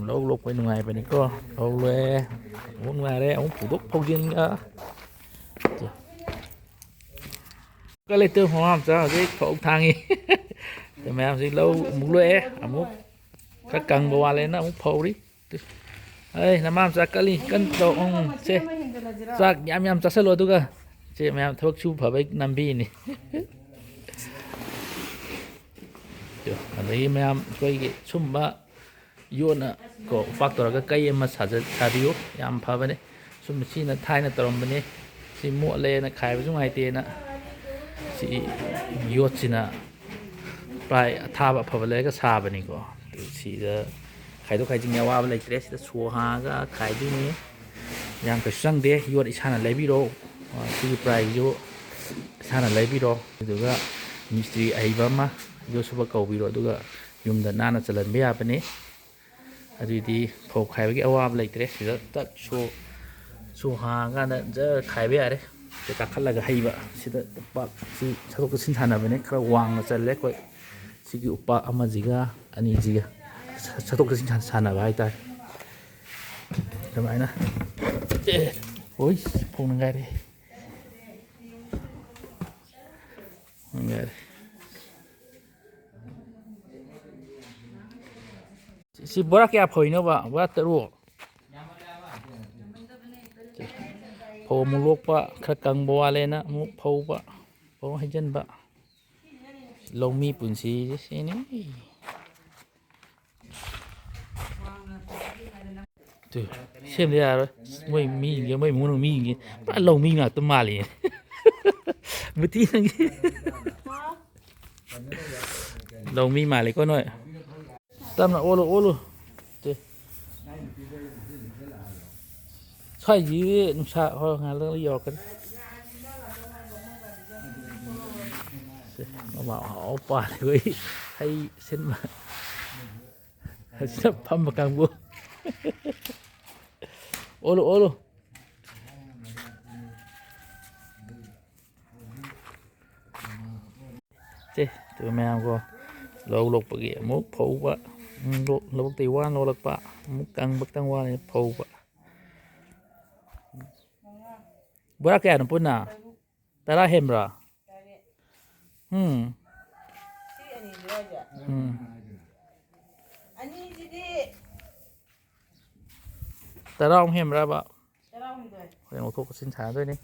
lâu lúc bên ngoài bên này có lâu lê muốn ngoài đây ông phụ đúc phong viên cái lấy tương hoa sao cái khẩu thang đi thì mẹ em gì lâu muốn lê muốn các cần bò lên nó muốn phâu đi ê làm ăn sao cái gì cân đồ ông xe sao nhảm chắc sẽ lo tu cơ chị mẹ em thuốc chú phải với năm bi nàyอันนี้แม่ช่วยชุ่มบะยูนอ่ะก็ฟักตัวก็ใกล้มาสาดิโอยามพาไปเนี่ยชุ่มชีนะไทยนะตรมไปเนี่ยสิมัวเลยนะขายไปช่วงไอเตียนะสิยูสินะปลายท่าแบบพาไปเลยก็ซาไปนี่ก็สิจะขายตัวขายจริงเนี่ยว่าไปเลยเทสจะชัวฮาก็ขายที่นี้ยังก็ช่างเดียยูอิชานะเลยพี่โรที่ปลายยูอิชานะเลยพี่โรดูก็มิสตรีไอ้บ้ามาโยสุบะเกาบิโรดูก็ยุ่มดันน่าจะเล่นไม่ยากปะเนี่ยอันนี้พอขายไปก็เอาว่าเลยเทสจะตัดชัวฮากันนะจะขายไปอะไรจะตักขันละก็ให้บะสิจะปักสิชาตุกสินทานะไปเนี่ยคราวางจะเล็กไว้สิกิอุปะอามาจิกาอันนี้จิกาชาตุกสินทานะไปตายทำไมนะโอ้ยพงนังไงดินังไงดิสิบรักยาพอยเนาะบ่ว่าตะรู้พอมุลกปะขกังบัวเลยนะมุพอปะพอให้เจนปะลงมีปุ่นสีสินี่ดูเชื่อมได้เลยไม่มียังไม่มุนมีอย่างงี้ปะลงมีหนักตัวมาเลยบุตรีนั่งลงมีมาเลยก็หน่อยตั้มนะโอ้ลูใช่ยีนุ่งชาเขางานเรื่องยอกันมาเอาป่าเลยให้เส้นมาจะพัมมากางบัวโอ้ลูเจ้ตัวแมวก็เราลกปะเกี่ยมุกผูปะเราตีว่าเราลักปะมุกกังบักตั้งว่าเนี่ยผูปะบัวแก่หนุ่มปุ่นน่ะแต่ละเห็มระแต่เราเห็มระบะเห็นว่าทุกสินค้าด้วยนี่